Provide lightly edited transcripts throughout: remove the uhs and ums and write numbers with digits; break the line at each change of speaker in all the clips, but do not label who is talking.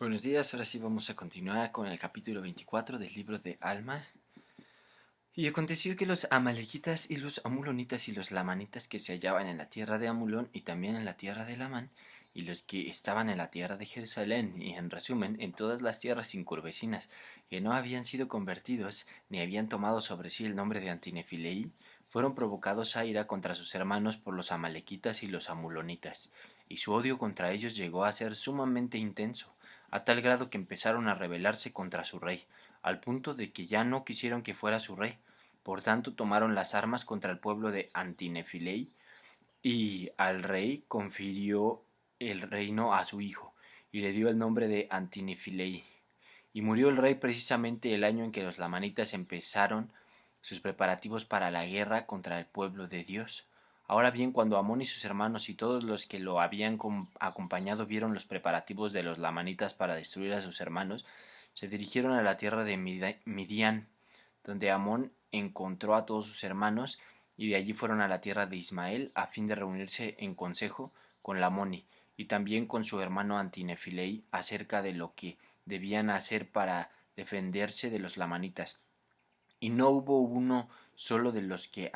Buenos días, ahora sí vamos a continuar con el capítulo 24 del libro de Alma. Y aconteció que los amalequitas y los amulonitas y los lamanitas que se hallaban en la tierra de Amulón y también en la tierra de Lamán, y los que estaban en la tierra de Jerusalén, y en resumen en todas las tierras circunvecinas, que no habían sido convertidos, ni habían tomado sobre sí el nombre de Antinefilei, fueron provocados a ira contra sus hermanos por los amalequitas y los amulonitas, y su odio contra ellos llegó a ser sumamente intenso, a tal grado que empezaron a rebelarse contra su rey, al punto de que ya no quisieron que fuera su rey. Por tanto, tomaron las armas contra el pueblo de Antinefilei, y al rey confirió el reino a su hijo, y le dio el nombre de Antinefilei. Y murió el rey precisamente el año en que los lamanitas empezaron sus preparativos para la guerra contra el pueblo de Dios. Ahora bien, cuando Amón y sus hermanos y todos los que lo habían acompañado vieron los preparativos de los lamanitas para destruir a sus hermanos, se dirigieron a la tierra de Midian, donde Amón encontró a todos sus hermanos, y de allí fueron a la tierra de Ismael a fin de reunirse en consejo con Lamoni y también con su hermano Antinefilei acerca de lo que debían hacer para defenderse de los lamanitas. Y no hubo uno solo de los que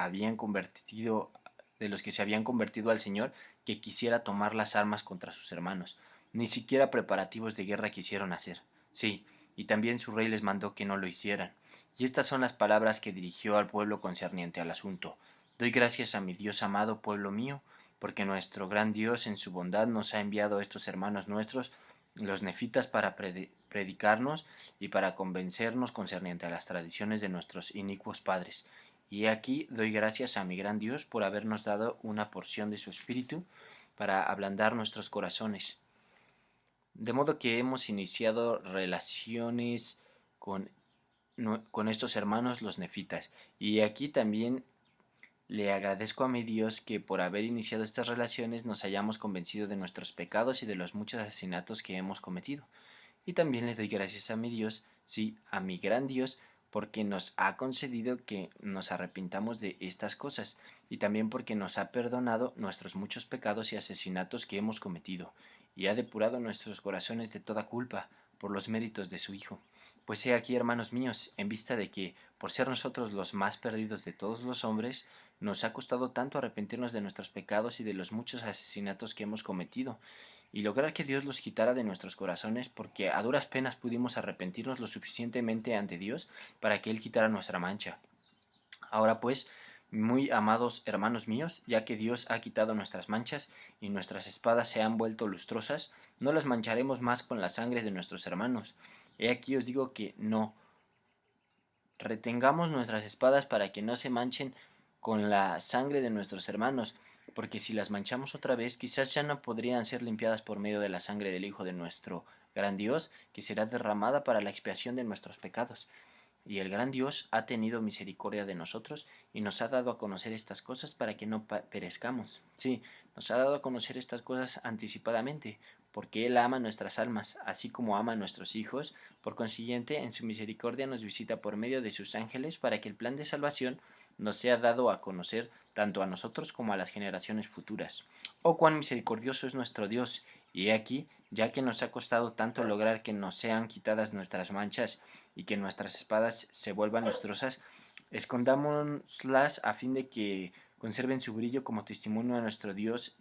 se habían convertido al Señor, que quisiera tomar las armas contra sus hermanos, ni siquiera preparativos de guerra quisieron hacer. Sí, y también su rey les mandó que no lo hicieran. Y estas son las palabras que dirigió al pueblo concerniente al asunto. Doy gracias a mi Dios amado, pueblo mío, porque nuestro gran Dios en su bondad nos ha enviado a estos hermanos nuestros, los nefitas, para predicarnos y para convencernos concerniente a las tradiciones de nuestros inicuos padres. Y aquí doy gracias a mi gran Dios por habernos dado una porción de su espíritu para ablandar nuestros corazones. De modo que hemos iniciado relaciones con, con estos hermanos los nefitas. Y aquí también le agradezco a mi Dios que por haber iniciado estas relaciones nos hayamos convencido de nuestros pecados y de los muchos asesinatos que hemos cometido. Y también le doy gracias a mi Dios, sí, a mi gran Dios, porque nos ha concedido que nos arrepintamos de estas cosas, y también porque nos ha perdonado nuestros muchos pecados y asesinatos que hemos cometido, y ha depurado nuestros corazones de toda culpa, por los méritos de su Hijo. Pues he aquí, hermanos míos, en vista de que, por ser nosotros los más perdidos de todos los hombres, nos ha costado tanto arrepentirnos de nuestros pecados y de los muchos asesinatos que hemos cometido, y lograr que Dios los quitara de nuestros corazones, porque a duras penas pudimos arrepentirnos lo suficientemente ante Dios para que Él quitara nuestra mancha. Ahora pues, muy amados hermanos míos, ya que Dios ha quitado nuestras manchas y nuestras espadas se han vuelto lustrosas, no las mancharemos más con la sangre de nuestros hermanos. He aquí os digo que no retengamos nuestras espadas para que no se manchen con la sangre de nuestros hermanos, porque si las manchamos otra vez, quizás ya no podrían ser limpiadas por medio de la sangre del Hijo de nuestro gran Dios, que será derramada para la expiación de nuestros pecados. Y el gran Dios ha tenido misericordia de nosotros y nos ha dado a conocer estas cosas para que no perezcamos. Sí, nos ha dado a conocer estas cosas anticipadamente, porque Él ama nuestras almas, así como ama a nuestros hijos. Por consiguiente, en su misericordia nos visita por medio de sus ángeles para que el plan de salvación nos sea dado a conocer tanto a nosotros como a las generaciones futuras. Oh, cuán misericordioso es nuestro Dios, y he aquí, ya que nos ha costado tanto lograr que nos sean quitadas nuestras manchas y que nuestras espadas se vuelvan lustrosas, escondámoslas a fin de que conserven su brillo como testimonio a nuestro Dios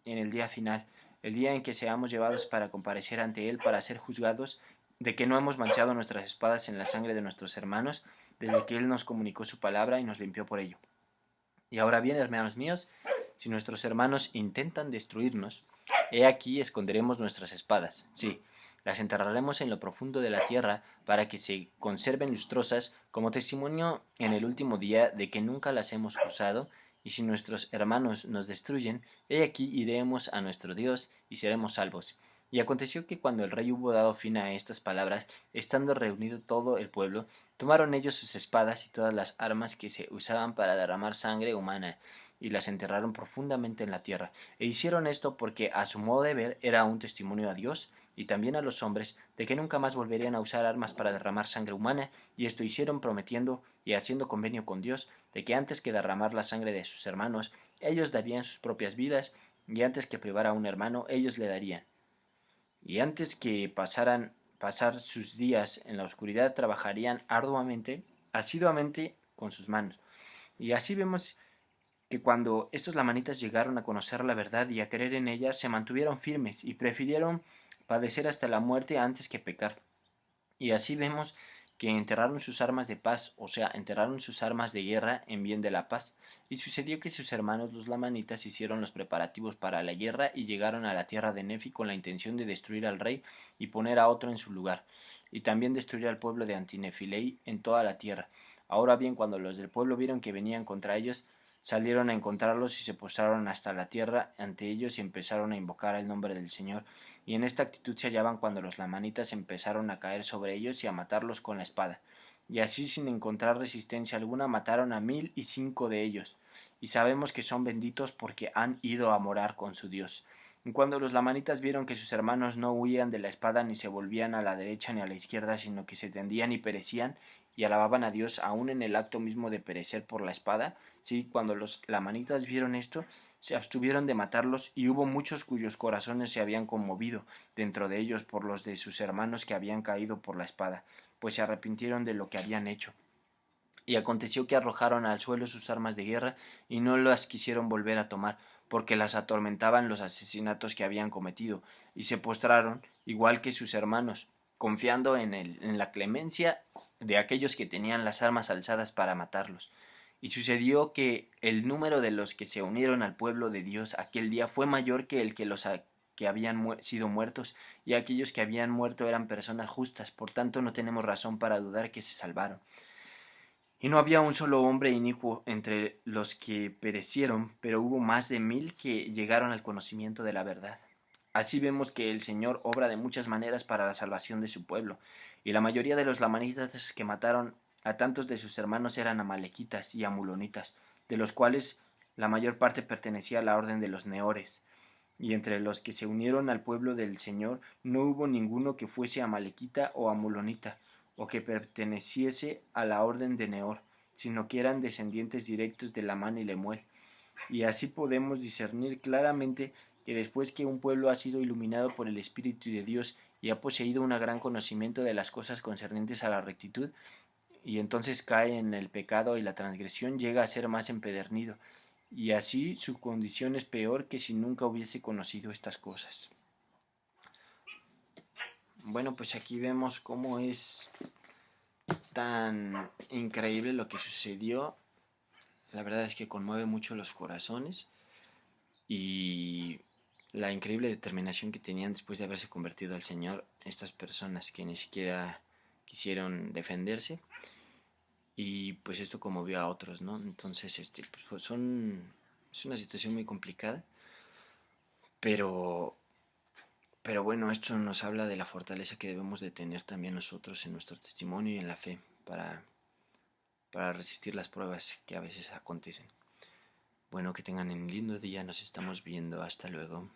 en el día final, el día en que seamos llevados para comparecer ante Él para ser juzgados, de que no hemos manchado nuestras espadas en la sangre de nuestros hermanos, desde que Él nos comunicó su palabra y nos limpió por ello. Y ahora bien, hermanos míos, si nuestros hermanos intentan destruirnos, he aquí esconderemos nuestras espadas, sí, las enterraremos en lo profundo de la tierra para que se conserven lustrosas como testimonio en el último día de que nunca las hemos usado, y si nuestros hermanos nos destruyen, he aquí iremos a nuestro Dios y seremos salvos. Y aconteció que cuando el rey hubo dado fin a estas palabras, estando reunido todo el pueblo, tomaron ellos sus espadas y todas las armas que se usaban para derramar sangre humana, y las enterraron profundamente en la tierra. E hicieron esto porque a su modo de ver era un testimonio a Dios y también a los hombres de que nunca más volverían a usar armas para derramar sangre humana, y esto hicieron prometiendo y haciendo convenio con Dios de que antes que derramar la sangre de sus hermanos, ellos darían sus propias vidas, y antes que privar a un hermano, ellos le darían. y antes que pasar sus días en la oscuridad trabajarían arduamente, asiduamente con sus manos. Y así vemos que cuando estos lamanitas llegaron a conocer la verdad y a creer en ella, se mantuvieron firmes y prefirieron padecer hasta la muerte antes que pecar. Y así vemos que enterraron sus armas de paz, o sea, enterraron sus armas de guerra en bien de la paz. Y sucedió que sus hermanos los lamanitas hicieron los preparativos para la guerra y llegaron a la tierra de Nefi con la intención de destruir al rey y poner a otro en su lugar, y también destruir al pueblo de Antinefilei en toda la tierra. Ahora bien, cuando los del pueblo vieron que venían contra ellos, salieron a encontrarlos y se postraron hasta la tierra ante ellos y empezaron a invocar el nombre del Señor. Y en esta actitud se hallaban cuando los lamanitas empezaron a caer sobre ellos y a matarlos con la espada. Y así, sin encontrar resistencia alguna, mataron a 1005 de ellos. Y sabemos que son benditos porque han ido a morar con su Dios. Y cuando los lamanitas vieron que sus hermanos no huían de la espada ni se volvían a la derecha ni a la izquierda, sino que se tendían y perecían, y alababan a Dios aún en el acto mismo de perecer por la espada, sí, cuando los lamanitas vieron esto, se abstuvieron de matarlos, y hubo muchos cuyos corazones se habían conmovido dentro de ellos por los de sus hermanos que habían caído por la espada, pues se arrepintieron de lo que habían hecho. Y aconteció que arrojaron al suelo sus armas de guerra y no las quisieron volver a tomar, porque las atormentaban los asesinatos que habían cometido, y se postraron, igual que sus hermanos, confiando en la clemencia de aquellos que tenían las armas alzadas para matarlos. Y sucedió que el número de los que se unieron al pueblo de Dios aquel día fue mayor que el que los que habían sido muertos, y aquellos que habían muerto eran personas justas, por tanto no tenemos razón para dudar que se salvaron. Y no había un solo hombre inicuo entre los que perecieron, pero hubo más de 1000 que llegaron al conocimiento de la verdad. Así vemos que el Señor obra de muchas maneras para la salvación de su pueblo, y la mayoría de los lamanitas que mataron a tantos de sus hermanos eran amalequitas y amulonitas, de los cuales la mayor parte pertenecía a la orden de los neores. Y entre los que se unieron al pueblo del Señor no hubo ninguno que fuese amalequita o amulonita, o que perteneciese a la orden de Neor, sino que eran descendientes directos de Lamán y Lemuel. Y así podemos discernir claramente que después que un pueblo ha sido iluminado por el Espíritu de Dios y ha poseído un gran conocimiento de las cosas concernientes a la rectitud, y entonces cae en el pecado y la transgresión, llega a ser más empedernido, y así su condición es peor que si nunca hubiese conocido estas cosas. Bueno, pues aquí vemos cómo es tan increíble lo que sucedió. La verdad es que conmueve mucho los corazones, y la increíble determinación que tenían después de haberse convertido al Señor estas personas que ni siquiera quisieron defenderse, y pues esto conmovió a otros, ¿no? Entonces, pues es una situación muy complicada, pero bueno, esto nos habla de la fortaleza que debemos de tener también nosotros en nuestro testimonio y en la fe para resistir las pruebas que a veces acontecen. Bueno, que tengan un lindo día, nos estamos viendo, hasta luego.